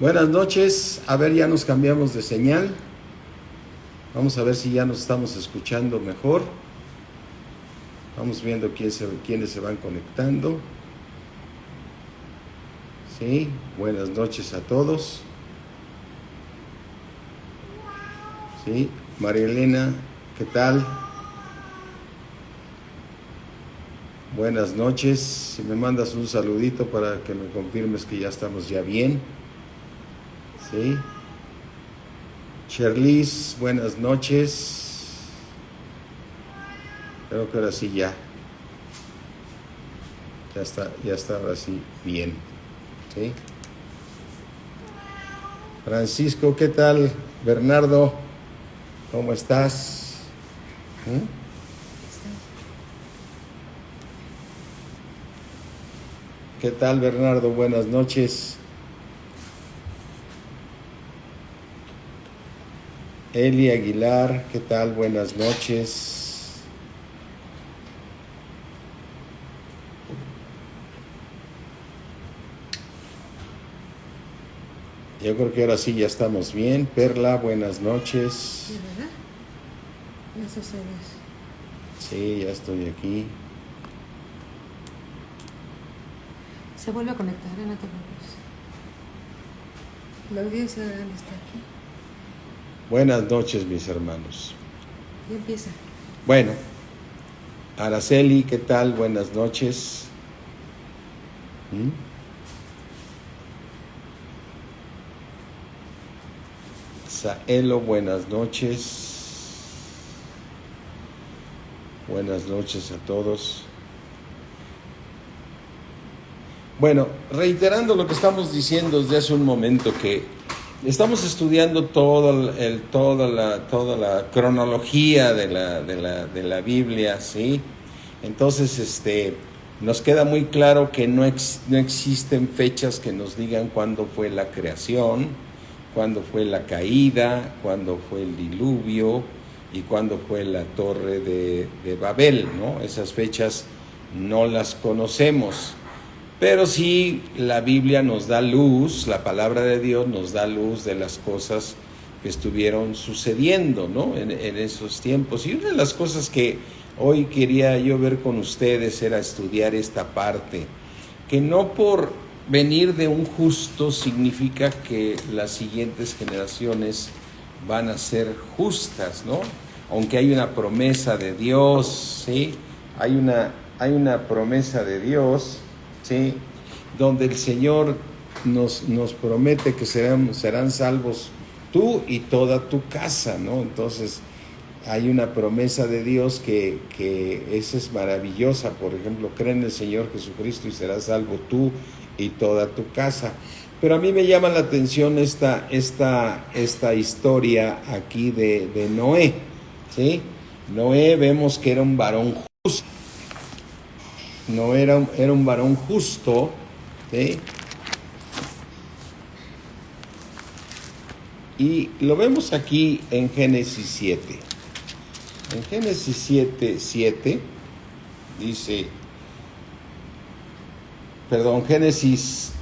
Buenas noches. A ver, ya nos cambiamos de señal. Vamos a ver si ya nos estamos escuchando mejor. Vamos viendo quiénes se van conectando. Sí, buenas noches a todos. Sí, María Elena, ¿qué tal? Buenas noches. Si me mandas un saludito para que me confirmes que ya estamos ya bien. Sí. Cherlis, buenas noches. Creo que ahora sí ya. Ya está ahora sí bien. ¿Sí? Francisco, ¿qué tal? Bernardo, ¿cómo estás? ¿Qué tal, Bernardo? Buenas noches. Eli Aguilar, ¿qué tal? Buenas noches. Yo creo que ahora sí ya estamos bien. Perla, buenas noches. Sí, ¿verdad? Ya sucede eso. Sí, ya estoy aquí. Se vuelve a conectar, no te preocupes. La audiencia está aquí. Buenas noches, mis hermanos. Ya empieza. Bueno, Araceli, ¿qué tal? Buenas noches. Saelo, buenas noches. Buenas noches a todos. Bueno, reiterando lo que estamos diciendo desde hace un momento, que estamos estudiando toda la cronología de la Biblia, ¿sí? Entonces, nos queda muy claro que no existen fechas que nos digan cuándo fue la creación, cuándo fue la caída, cuándo fue el diluvio y cuándo fue la torre de Babel, ¿no? Esas fechas no las conocemos. Pero sí, la Biblia nos da luz, la palabra de Dios nos da luz de las cosas que estuvieron sucediendo, ¿no? En esos tiempos. Y una de las cosas que hoy quería yo ver con ustedes era estudiar esta parte, que no por venir de un justo significa que las siguientes generaciones van a ser justas, ¿no? Aunque hay una promesa de Dios, ¿sí? Hay una promesa de Dios, ¿sí? Donde el Señor nos promete que serán salvos tú y toda tu casa, ¿no? Entonces hay una promesa de Dios que esa es maravillosa. Por ejemplo, cree en el Señor Jesucristo y serás salvo tú y toda tu casa. Pero a mí me llama la atención esta historia aquí de Noé, ¿sí? Noé vemos que era un varón justo. No era un varón justo, ¿sí? Y lo vemos aquí en Génesis 7. En Génesis 7 dice, perdón, Génesis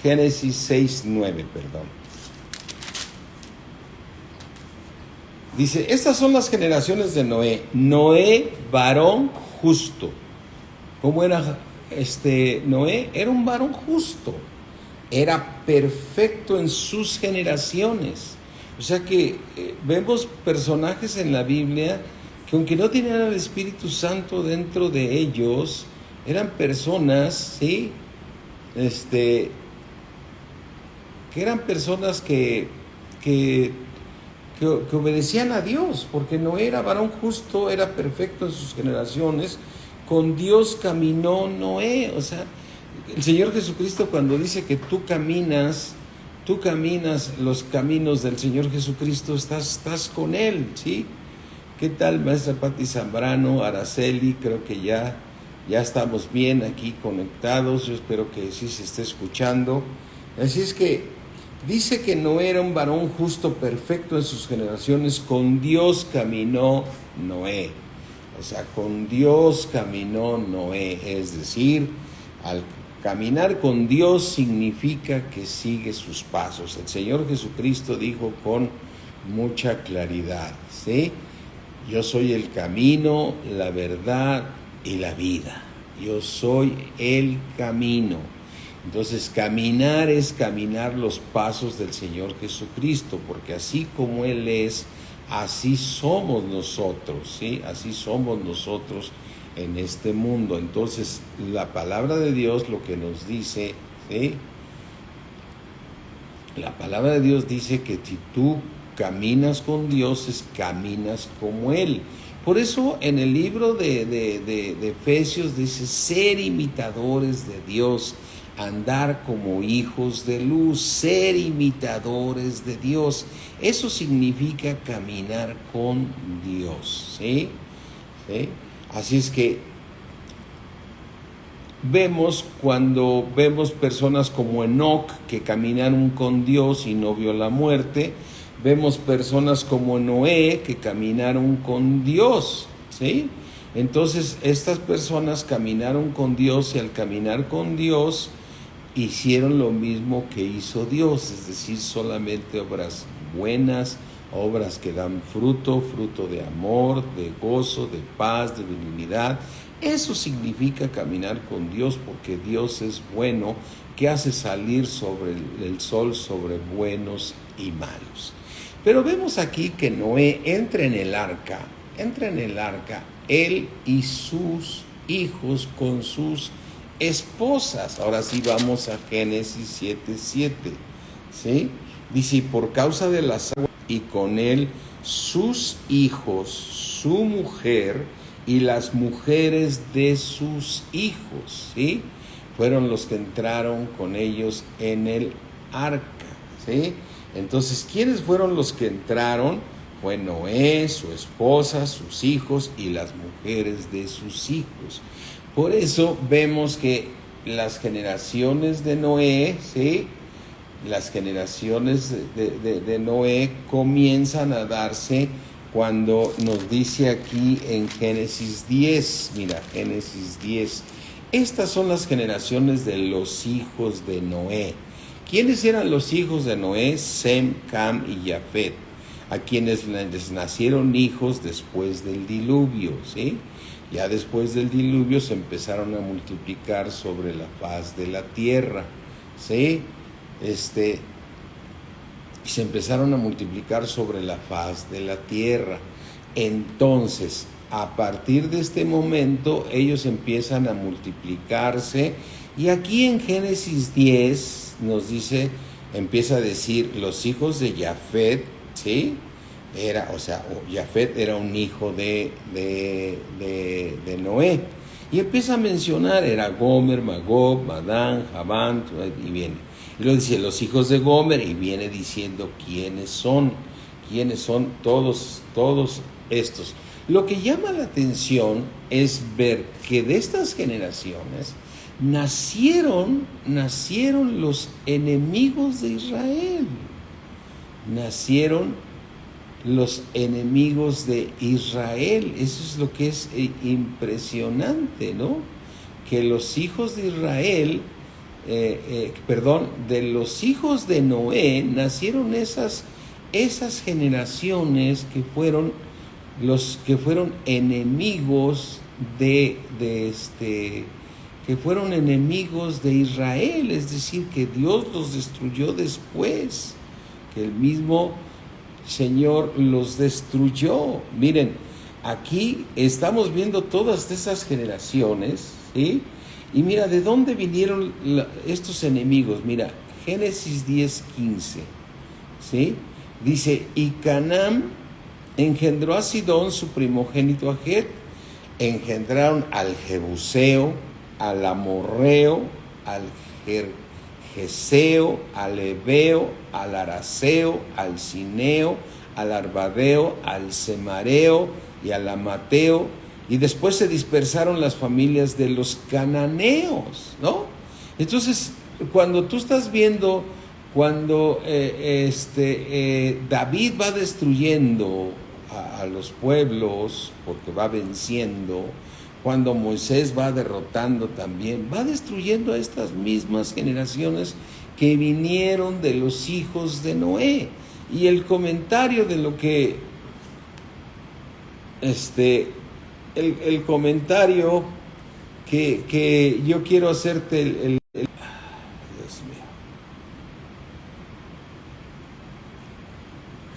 6:9, perdón. Dice, estas son las generaciones de Noé. Noé, varón justo. ¿Cómo era Noé? Era un varón justo. Era perfecto en sus generaciones. O sea que vemos personajes en la Biblia que aunque no tenían al Espíritu Santo dentro de ellos, eran personas, ¿sí? Que eran personas que obedecían a Dios, porque no era varón justo, era perfecto en sus generaciones. Con Dios caminó Noé. O sea, el Señor Jesucristo, cuando dice que tú caminas los caminos del Señor Jesucristo, estás con Él, ¿sí? ¿Qué tal, maestra Pati Zambrano, Araceli? Creo que ya estamos bien aquí conectados. Yo espero que sí se esté escuchando. Así es que dice que no era un varón justo, perfecto en sus generaciones. Con Dios caminó Noé. O sea, con Dios caminó Noé, es decir, al Caminar con Dios significa que sigue sus pasos. El Señor Jesucristo dijo con mucha claridad, ¿sí? Yo soy el camino, la verdad y la vida. Yo soy el camino. Entonces, caminar es caminar los pasos del Señor Jesucristo, porque así como Él es, así somos nosotros, ¿sí? Así somos nosotros en este mundo. Entonces, la palabra de Dios lo que nos dice, ¿sí? La palabra de Dios dice que si tú caminas con Dios, caminas como Él. Por eso en el libro de Efesios dice, ser imitadores de Dios, andar como hijos de luz, ser imitadores de Dios. Eso significa caminar con Dios, ¿sí? ¿Sí? Así es que cuando vemos personas como Enoc que caminaron con Dios y no vio la muerte, vemos personas como Noé que caminaron con Dios, ¿sí? Entonces estas personas caminaron con Dios y al caminar con Dios hicieron lo mismo que hizo Dios, es decir, solamente obras buenas, obras que dan fruto de amor, de gozo, de paz, de benignidad. Eso significa caminar con Dios, porque Dios es bueno, que hace salir sobre el sol sobre buenos y malos. Pero vemos aquí que Noé entra en el arca, él y sus hijos con sus esposas. Ahora sí vamos a Génesis 7:7, ¿sí? Dice, por causa de las aguas, y con él sus hijos, su mujer y las mujeres de sus hijos, ¿sí? Fueron los que entraron con ellos en el arca, ¿sí? Entonces, ¿quiénes fueron los que entraron? Fue Noé, su esposa, sus hijos y las mujeres de sus hijos. Por eso vemos que las generaciones de Noé, ¿sí? Las generaciones de Noé comienzan a darse cuando nos dice aquí en Génesis 10, mira, Génesis 10, estas son las generaciones de los hijos de Noé. ¿Quiénes eran los hijos de Noé? Sem, Cam y Jafet, a quienes les nacieron hijos después del diluvio, ¿sí? Ya después del diluvio se empezaron a multiplicar sobre la faz de la tierra, ¿sí? Se empezaron a multiplicar sobre la faz de la tierra. Entonces, a partir de este momento, ellos empiezan a multiplicarse. Y aquí en Génesis 10 nos dice, empieza a decir, los hijos de Jafet, ¿sí? Jafet era un hijo de Noé. Y empieza a mencionar, era Gomer, Magog, Madán, Javán, y viene. Y luego dice, los hijos de Gomer, y viene diciendo quiénes son todos estos. Lo que llama la atención es ver que de estas generaciones nacieron los enemigos de Israel. Nacieron los enemigos de Israel. Eso es lo que es impresionante, ¿no? Que los hijos de Israel, de los hijos de Noé nacieron esas generaciones que fueron los que fueron enemigos que fueron enemigos de Israel, es decir, que Dios los destruyó después, que el mismo Señor los destruyó. Miren, aquí estamos viendo todas esas generaciones, ¿sí? Y mira, ¿de dónde vinieron estos enemigos? Mira, Génesis 10:15, ¿sí? Dice, y Canaán engendró a Sidón, su primogénito a Het, engendraron al Jebuseo, al Amorreo, al Gergeseo, al Heveo, al Araceo, al Cineo, al Arbadeo, al Semareo y al Amateo, y después se dispersaron las familias de los cananeos, ¿no? Entonces, cuando tú estás viendo, cuando David va destruyendo a los pueblos, porque va venciendo, cuando Moisés va derrotando también, va destruyendo a estas mismas generaciones que vinieron de los hijos de Noé. Y el comentario de lo que, el comentario que yo quiero hacerte, Dios mío,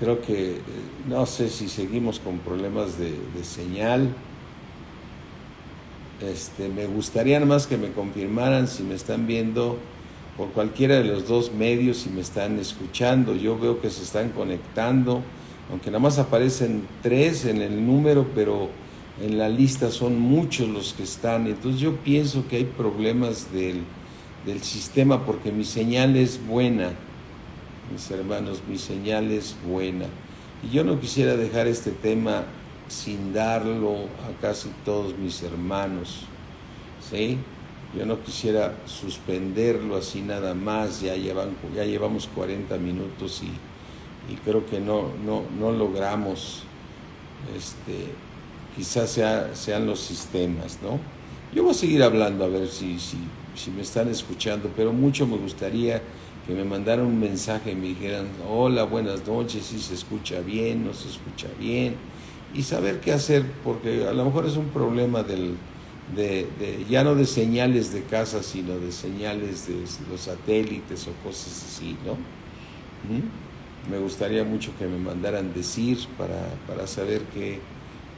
creo que, no sé si seguimos con problemas de señal. Me gustaría más que me confirmaran si me están viendo por cualquiera de los dos medios, si me están escuchando. Yo veo que se están conectando, aunque nada más aparecen 3 en el número, pero en la lista son muchos los que están. Entonces yo pienso que hay problemas del sistema, porque mi señal es buena, mis hermanos, mi señal es buena. Y yo no quisiera dejar este tema sin darlo a casi todos mis hermanos, ¿sí? Yo no quisiera suspenderlo así nada más. Ya llevamos 40 minutos y creo que no logramos, quizás sean los sistemas, ¿no? Yo voy a seguir hablando a ver si me están escuchando, pero mucho me gustaría que me mandaran un mensaje y me dijeran: hola, buenas noches, si se escucha bien, no se escucha bien, y saber qué hacer, porque a lo mejor es un problema ya no de señales de casa, sino de señales de los satélites o cosas así, ¿no? Me gustaría mucho que me mandaran decir para saber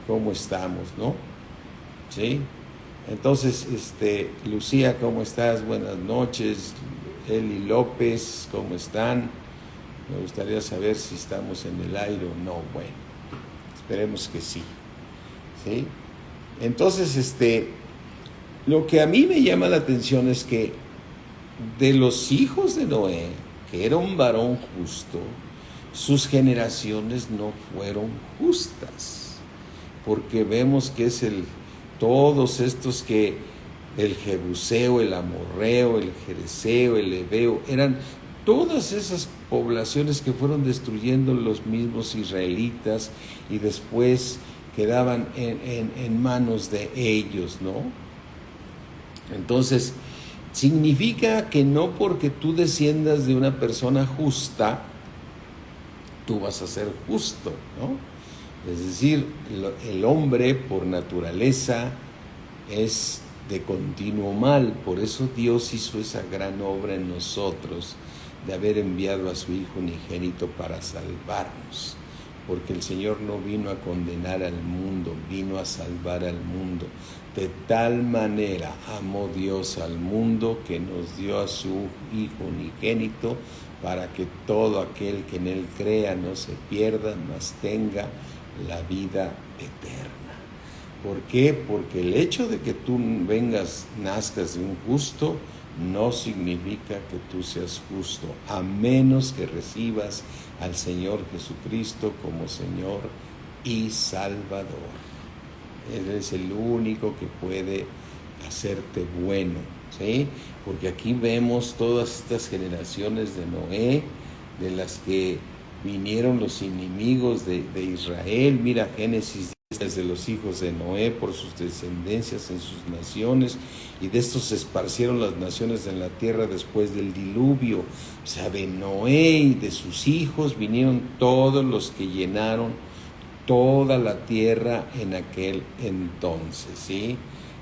cómo estamos, ¿no? ¿Sí? Entonces, Lucía, ¿cómo estás? Buenas noches. Eli López, ¿cómo están? Me gustaría saber si estamos en el aire o no. Bueno, esperemos que sí. ¿Sí? Entonces, lo que a mí me llama la atención es que de los hijos de Noé, que era un varón justo, sus generaciones no fueron justas, porque vemos que es todos estos que el Jebuseo, el Amorreo, el Jereseo, el Heveo, eran todas esas poblaciones que fueron destruyendo los mismos israelitas y después quedaban en manos de ellos, ¿no? Entonces, significa que no porque tú desciendas de una persona justa, tú vas a ser justo, ¿no? Es decir, el hombre por naturaleza es de continuo mal. Por eso Dios hizo esa gran obra en nosotros de haber enviado a su Hijo unigénito para salvarnos, porque el Señor no vino a condenar al mundo, vino a salvar al mundo. De tal manera amó Dios al mundo que nos dio a su Hijo unigénito, para que todo aquel que en Él crea no se pierda, mas tenga la vida eterna. ¿Por qué? Porque el hecho de que tú nazcas de un justo, no significa que tú seas justo, a menos que recibas al Señor Jesucristo como Señor y Salvador. Él es el único que puede hacerte bueno, ¿sí? Porque aquí vemos todas estas generaciones de Noé, de las que vinieron los enemigos de Israel. Mira Génesis 10, de los hijos de Noé por sus descendencias en sus naciones, y de estos se esparcieron las naciones en la tierra después del diluvio. O sea, de Noé y de sus hijos vinieron todos los que llenaron toda la tierra en aquel entonces, ¿sí?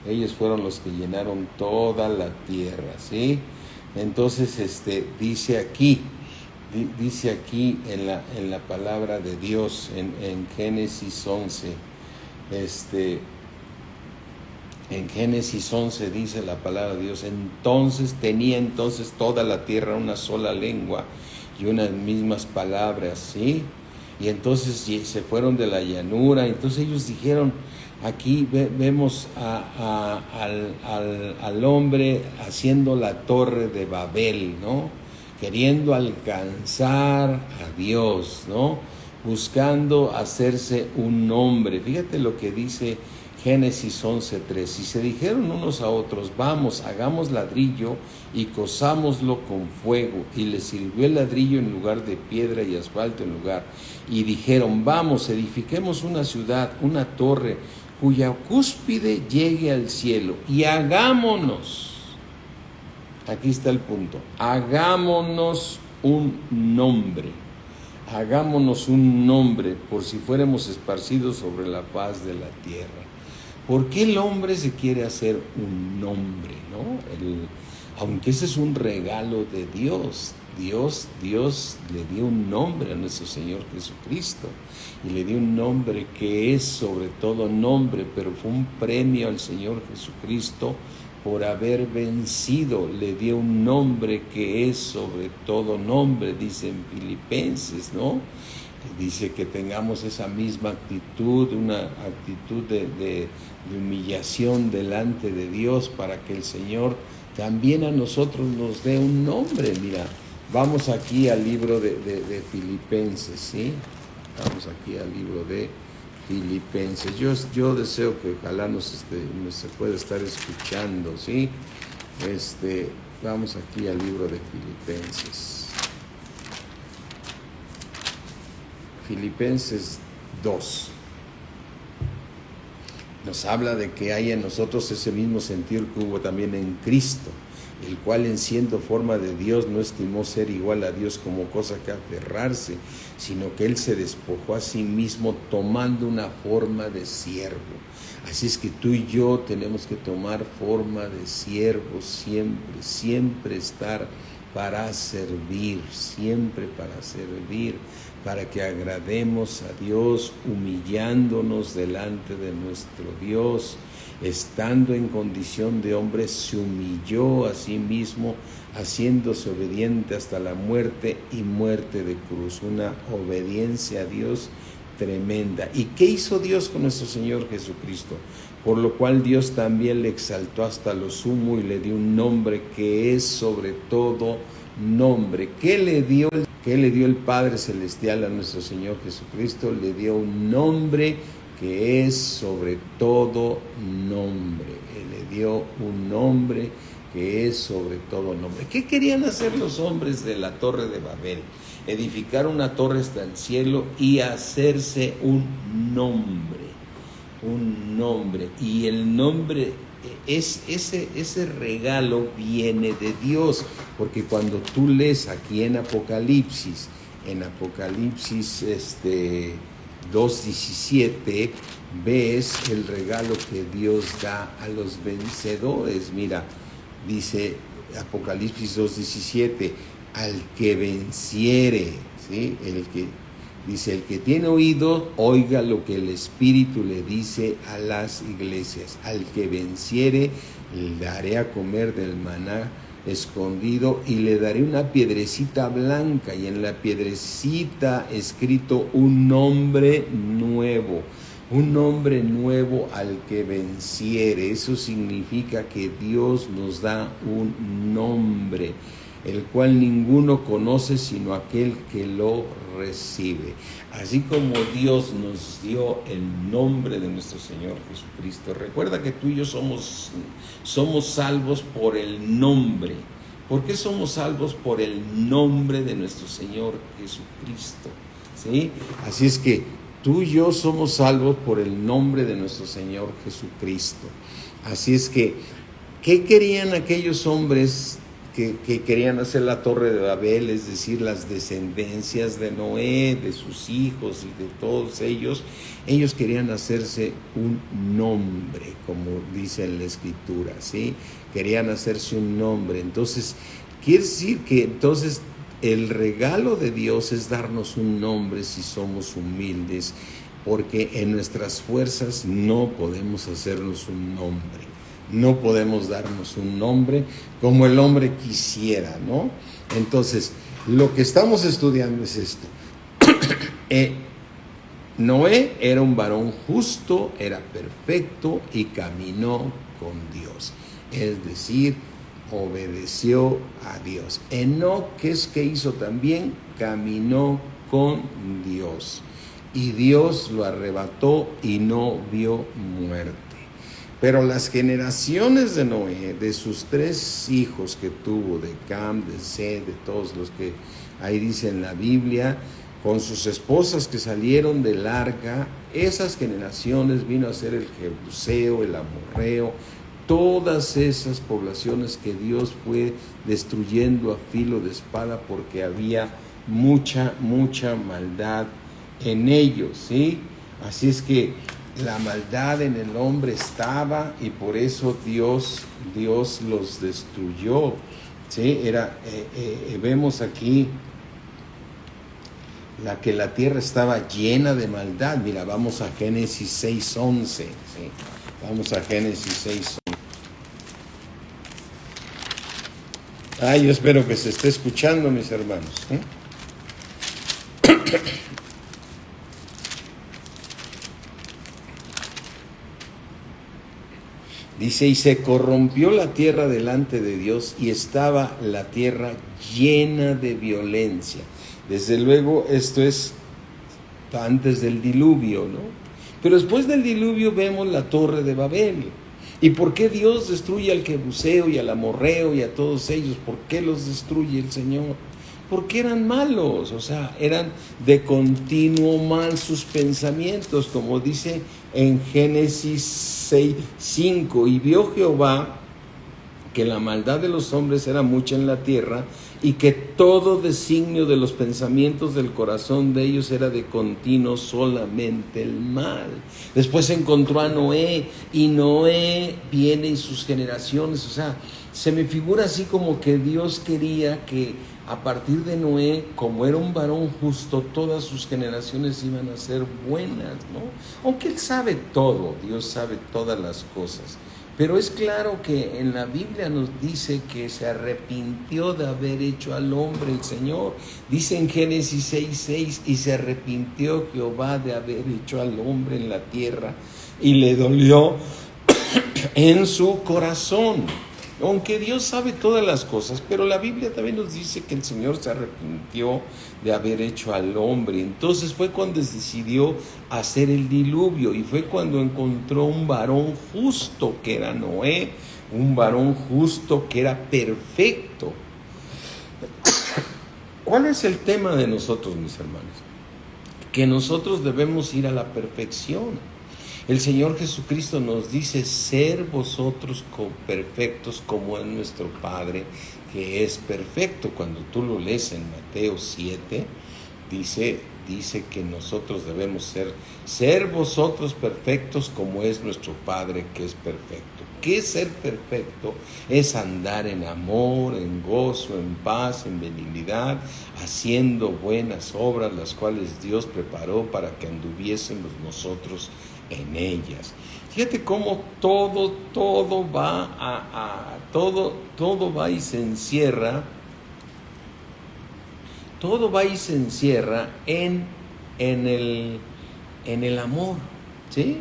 Ellos fueron los que llenaron toda la tierra, ¿sí? Entonces, dice aquí en la palabra de Dios, en Génesis 11, en Génesis 11 dice la palabra de Dios: tenía toda la tierra una sola lengua y unas mismas palabras, ¿sí? Y entonces se fueron de la llanura. Entonces ellos dijeron, aquí vemos al hombre haciendo la torre de Babel, ¿no? Queriendo alcanzar a Dios, ¿no? Buscando hacerse un nombre. Fíjate lo que dice Génesis 11:3. Y se dijeron unos a otros: vamos, hagamos ladrillo y cozámoslo con fuego. Y les sirvió el ladrillo en lugar de piedra y asfalto en lugar. Y dijeron: vamos, edifiquemos una ciudad, una torre cuya cúspide llegue al cielo, y hagámonos, aquí está el punto, hagámonos un nombre por si fuéramos esparcidos sobre la faz de la tierra. ¿Por qué el hombre se quiere hacer un nombre, no? Aunque ese es un regalo de Dios. Dios le dio un nombre a nuestro Señor Jesucristo, y le dio un nombre que es sobre todo nombre, pero fue un premio al Señor Jesucristo por haber vencido. Le dio un nombre que es sobre todo nombre, dice en Filipenses, ¿no? Dice que tengamos esa misma actitud, una actitud de humillación delante de Dios, para que el Señor también a nosotros nos dé un nombre. Mira, vamos aquí al libro de Filipenses, ¿sí? Vamos aquí al libro de Filipenses. Yo deseo que ojalá nos se pueda estar escuchando, ¿sí? Vamos aquí al libro de Filipenses. Filipenses 2. Nos habla de que hay en nosotros ese mismo sentir que hubo también en Cristo, el cual, en siendo forma de Dios, no estimó ser igual a Dios como cosa que aferrarse, sino que Él se despojó a sí mismo, tomando una forma de siervo. Así es que tú y yo tenemos que tomar forma de siervo siempre, siempre estar para servir, siempre para servir, para que agrademos a Dios, humillándonos delante de nuestro Dios. Estando en condición de hombre, se humilló a sí mismo, haciéndose obediente hasta la muerte, y muerte de cruz. Una obediencia a Dios tremenda. ¿Y qué hizo Dios con nuestro Señor Jesucristo? Por lo cual Dios también le exaltó hasta lo sumo y le dio un nombre que es sobre todo nombre. ¿Qué le dio el Padre Celestial a nuestro Señor Jesucristo? Le dio un nombre que es sobre todo nombre. Él le dio un nombre que es sobre todo nombre. ¿Qué querían hacer los hombres de la Torre de Babel? Edificar una torre hasta el cielo y hacerse un nombre. Y el nombre, ese regalo viene de Dios, porque cuando tú lees aquí en Apocalipsis 2:17, ves el regalo que Dios da a los vencedores. Mira, dice Apocalipsis 2:17, al que venciere, ¿sí? El que tiene oído, oiga lo que el Espíritu le dice a las iglesias. Al que venciere, le daré a comer del maná escondido, y le daré una piedrecita blanca, y en la piedrecita escrito un nombre nuevo al que venciere. Eso significa que Dios nos da un nombre, el cual ninguno conoce sino aquel que lo recibe. Así como Dios nos dio el nombre de nuestro Señor Jesucristo. Recuerda que tú y yo somos salvos por el nombre. ¿Por qué somos salvos? Por el nombre de nuestro Señor Jesucristo, ¿sí? Así es que tú y yo somos salvos por el nombre de nuestro Señor Jesucristo. Así es que, ¿qué querían aquellos hombres que querían hacer la Torre de Babel? Es decir, las descendencias de Noé, de sus hijos y de todos ellos querían hacerse un nombre, como dice en la Escritura, ¿sí? Querían hacerse un nombre. Entonces, quiere decir que entonces el regalo de Dios es darnos un nombre si somos humildes, porque en nuestras fuerzas no podemos hacernos un nombre. No podemos darnos un nombre como el hombre quisiera, ¿no? Entonces, lo que estamos estudiando es esto. Noé era un varón justo, era perfecto y caminó con Dios. Es decir, obedeció a Dios. Enoc, ¿qué hizo también? Caminó con Dios. Y Dios lo arrebató y no vio muerte. Pero las generaciones de Noé, de sus 3 hijos que tuvo, de Cam, de Seth, de todos los que ahí dice en la Biblia, con sus esposas que salieron del arca, esas generaciones vino a ser el Jebuseo, el Amorreo, todas esas poblaciones que Dios fue destruyendo a filo de espada porque había mucha maldad en ellos, ¿sí? Así es que la maldad en el hombre estaba y por eso Dios los destruyó, ¿sí? Vemos aquí que la tierra estaba llena de maldad. Mira, vamos a Génesis 6:11, ¿sí? Vamos a Génesis 6:11. Yo espero que se esté escuchando, mis hermanos, ¿eh? Dice, y se corrompió la tierra delante de Dios y estaba la tierra llena de violencia. Desde luego esto es antes del diluvio, ¿no? Pero después del diluvio vemos la torre de Babel. ¿Y por qué Dios destruye al Jebuseo y al Amorreo y a todos ellos? ¿Por qué los destruye el Señor? Porque eran malos, o sea, eran de continuo mal sus pensamientos, como dice en Génesis 6:5, y vio Jehová que la maldad de los hombres era mucha en la tierra y que todo designio de los pensamientos del corazón de ellos era de continuo solamente el mal. Después encontró a Noé y Noé viene y sus generaciones, o sea, se me figura así como que Dios quería que a partir de Noé, como era un varón justo, todas sus generaciones iban a ser buenas, ¿no? Aunque Él sabe todo, Dios sabe todas las cosas. Pero es claro que en la Biblia nos dice que se arrepintió de haber hecho al hombre el Señor. Dice en Génesis 6:6, y se arrepintió Jehová de haber hecho al hombre en la tierra y le dolió en su corazón. Aunque Dios sabe todas las cosas, pero la Biblia también nos dice que el Señor se arrepintió de haber hecho al hombre. Entonces fue cuando decidió hacer el diluvio y fue cuando encontró un varón justo que era Noé, un varón justo que era perfecto. ¿Cuál es el tema de nosotros, mis hermanos? Que nosotros debemos ir a la perfección. El Señor Jesucristo nos dice, ser vosotros perfectos como es nuestro Padre, que es perfecto. Cuando tú lo lees en Mateo 7, dice que nosotros debemos ser vosotros perfectos como es nuestro Padre, que es perfecto. ¿Qué es ser perfecto? Es andar en amor, en gozo, en paz, en benignidad, haciendo buenas obras, las cuales Dios preparó para que anduviésemos nosotros en ellas. Fíjate cómo todo va y se encierra. Todo va y se encierra en el amor, ¿sí?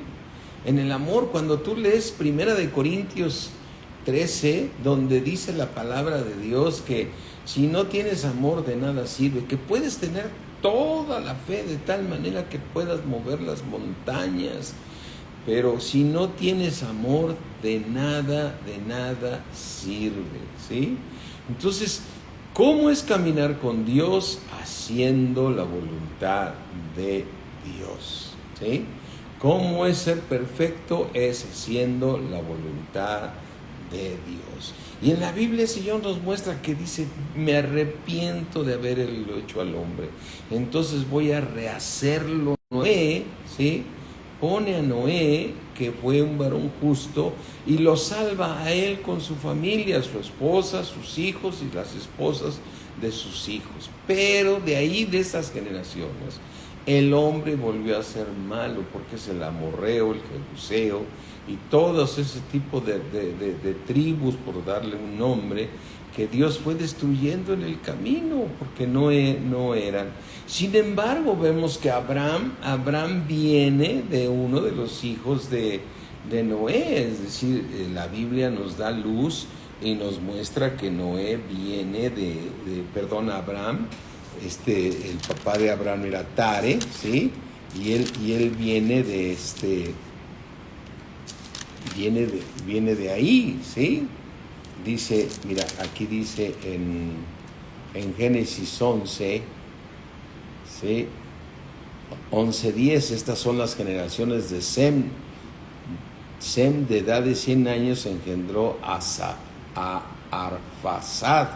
En el amor. Cuando tú lees 1 Corintios 13, donde dice la palabra de Dios que si no tienes amor de nada sirve, que puedes tener toda la fe de tal manera que puedas mover las montañas, pero si no tienes amor, de nada sirve, ¿sí? Entonces, ¿cómo es caminar con Dios? Haciendo la voluntad de Dios, ¿sí? ¿Cómo es ser perfecto? Es haciendo la voluntad de Dios. Y en la Biblia el Señor nos muestra que dice, me arrepiento de haber hecho al hombre, entonces voy a rehacerlo. Noé, ¿sí? Pone a Noé, que fue un varón justo, y lo salva a él con su familia, su esposa, sus hijos y las esposas de sus hijos. Pero de ahí, de esas generaciones, el hombre volvió a ser malo, porque es el amorreo, el jebuseo y todos ese tipo de tribus, por darle un nombre, que Dios fue destruyendo en el camino, porque no eran. Sin embargo, vemos que Abraham viene de uno de los hijos de Noé, es decir, la Biblia nos da luz y nos muestra que Noé viene Abraham, el papá de Abraham era Tare, ¿sí? Y él viene viene de ahí, ¿sí? Dice, mira, aquí dice en Génesis 11, ¿sí? 11:10, estas son las generaciones de Sem. Sem, de edad de 100 años, engendró a Arfaxad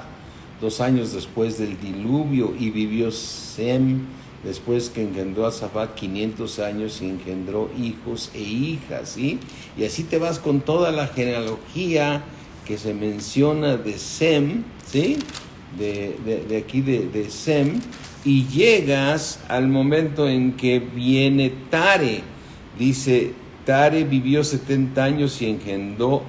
2 años después del diluvio, y vivió Sem después que engendró a Safat 500 años y engendró hijos e hijas, ¿sí? Y así te vas con toda la genealogía que se menciona de Sem, ¿sí? De aquí de Sem, y llegas al momento en que viene Tare. Dice, Tare vivió 70 años y engendró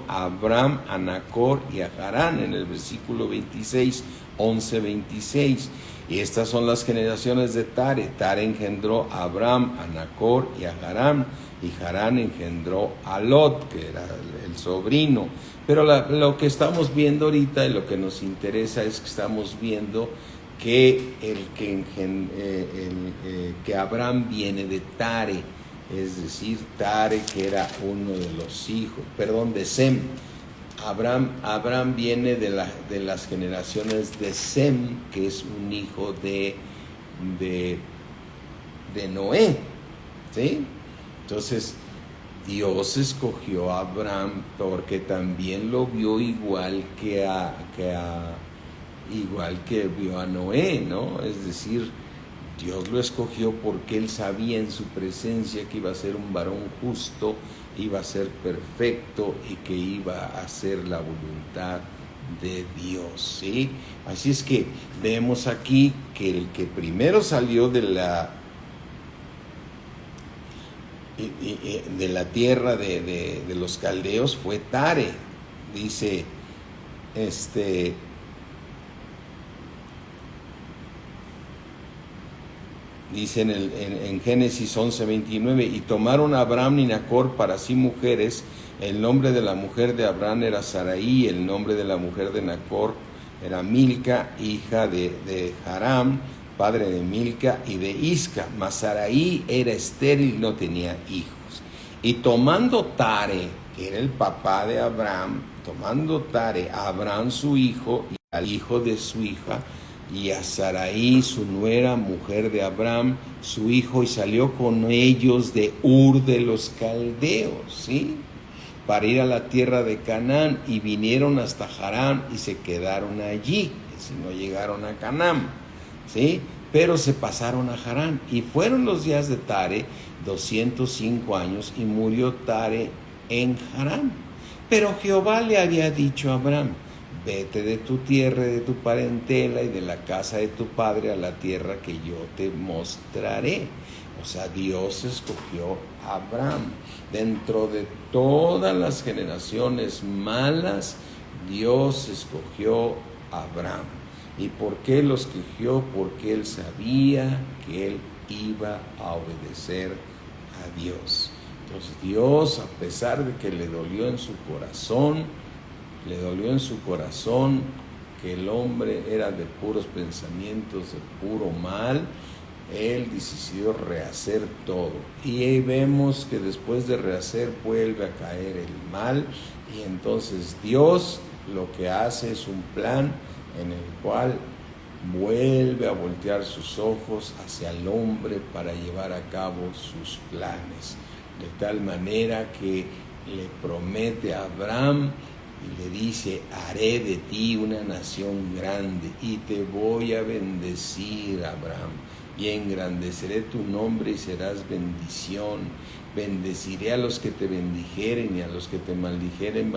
a Abram, a Nacor y a Harán, en el versículo 26, 11:26. Y estas son las generaciones de Tare. Tare engendró a Abram, a Nacor y a Harán, y Harán engendró a Lot, que era el sobrino. Pero lo que estamos viendo ahorita y lo que nos interesa es que estamos viendo que que Abram viene de Tare, es decir, Tare, que era uno de los hijos, de Sem. Abram viene de las generaciones de Sem, que es un hijo de Noé, ¿sí? Entonces, Dios escogió a Abram porque también lo vio igual que vio a Noé, ¿no? Es decir, Dios lo escogió porque Él sabía en su presencia que iba a ser un varón justo, iba a ser perfecto y que iba a hacer la voluntad de Dios, ¿sí? Así es que vemos aquí que el que primero salió de la tierra de los caldeos fue Tare. Dice en Génesis 11:29, y tomaron a Abram y Nacor para sí mujeres. El nombre de la mujer de Abram era Sarai, el nombre de la mujer de Nacor era Milca, hija de Haram, padre de Milca y de Isca. Mas Sarai era estéril y no tenía hijos. Y tomando Tare, que era el papá de Abram, tomando Tare a Abram su hijo y al hijo de su hija, y a Sarai su nuera, mujer de Abram, su hijo, y salió con ellos de Ur de los Caldeos, ¿sí? Para ir a la tierra de Canaán, y vinieron hasta Harán y se quedaron allí, si no llegaron a Canaán, ¿sí? Pero se pasaron a Harán, y fueron los días de Tare 205 años, y murió Tare en Harán. Pero Jehová le había dicho a Abram, vete de tu tierra y de tu parentela y de la casa de tu padre a la tierra que yo te mostraré. O sea, Dios escogió a Abram. Dentro de todas las generaciones malas, Dios escogió a Abram. ¿Y por qué lo escogió? Porque Él sabía que Él iba a obedecer a Dios. Entonces Dios, a pesar de que le dolió en su corazón que el hombre era de puros pensamientos, de puro mal, Él decidió rehacer todo. Y ahí vemos que después de rehacer vuelve a caer el mal, y entonces Dios lo que hace es un plan en el cual vuelve a voltear sus ojos hacia el hombre para llevar a cabo sus planes. De tal manera que le promete a Abram y le dice, haré de ti una nación grande y te voy a bendecir, Abram, y engrandeceré tu nombre y serás bendición. Bendeciré a los que te bendijeren y a los que te maldijeren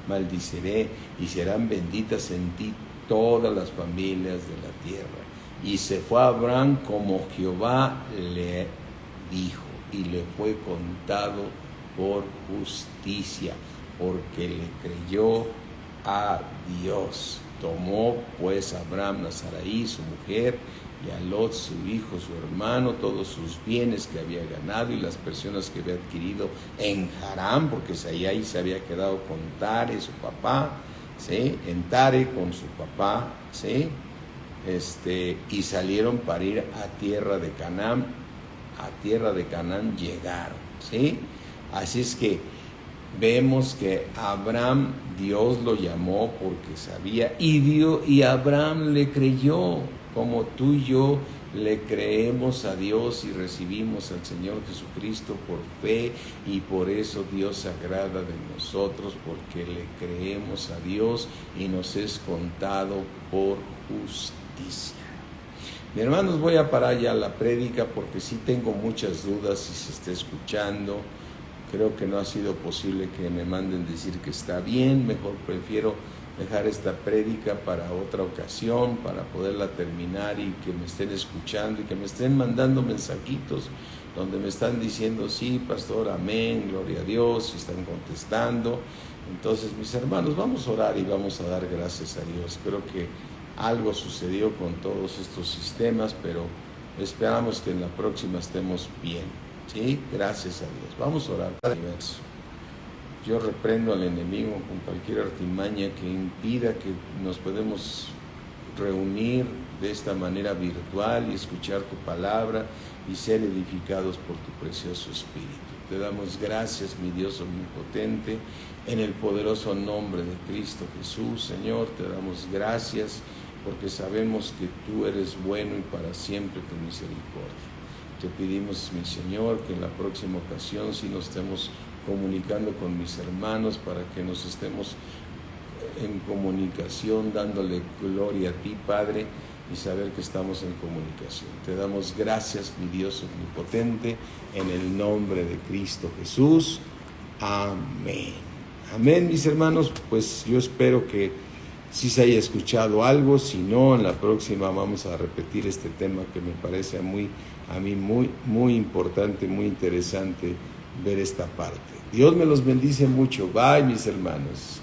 maldiceré, y serán benditas en ti todas las familias de la tierra. Y se fue a Abram como Jehová le dijo, y le fue contado por justicia, porque le creyó a Dios. Tomó pues Abram a Sarai su mujer, y a Lot su hijo, su hermano, todos sus bienes que había ganado y las personas que había adquirido en Harán, porque ahí se había quedado con Tare, su papá, ¿sí? En Tare con su papá, ¿sí? Y salieron para ir a tierra de Canaán. A tierra de Canaán llegaron, ¿sí? Así es que vemos que Abram, Dios lo llamó porque sabía, y Abraham le creyó. cómo tú y yo le creemos a Dios y recibimos al Señor Jesucristo por fe, y por eso Dios se agrada de nosotros, porque le creemos a Dios y nos es contado por justicia. Mi hermanos, voy a parar ya la prédica porque sí tengo muchas dudas si se está escuchando. Creo que no ha sido posible que me manden decir que está bien. Mejor prefiero dejar esta prédica para otra ocasión, para poderla terminar y que me estén escuchando y que me estén mandando mensajitos donde me están diciendo: sí, pastor, amén, gloria a Dios, y están contestando. Entonces, mis hermanos, vamos a orar y vamos a dar gracias a Dios. Creo que algo sucedió con todos estos sistemas, pero esperamos que en la próxima estemos bien. Sí, gracias a Dios. Vamos a orar. Padre universo, yo reprendo al enemigo con cualquier artimaña que impida que nos podamos reunir de esta manera virtual y escuchar tu palabra y ser edificados por tu precioso Espíritu. Te damos gracias, mi Dios omnipotente, en el poderoso nombre de Cristo Jesús. Señor, te damos gracias porque sabemos que tú eres bueno y para siempre tu misericordia. Te pedimos, mi Señor, que en la próxima ocasión sí nos estemos comunicando con mis hermanos, para que nos estemos en comunicación, dándole gloria a ti, Padre, y saber que estamos en comunicación. Te damos gracias, mi Dios omnipotente, en el nombre de Cristo Jesús. Amén. Amén, mis hermanos. Pues yo espero que sí se haya escuchado algo. Si no, en la próxima vamos a repetir este tema que me parece a mí muy importante, muy interesante ver esta parte. Dios me los bendice mucho. Bye, mis hermanos.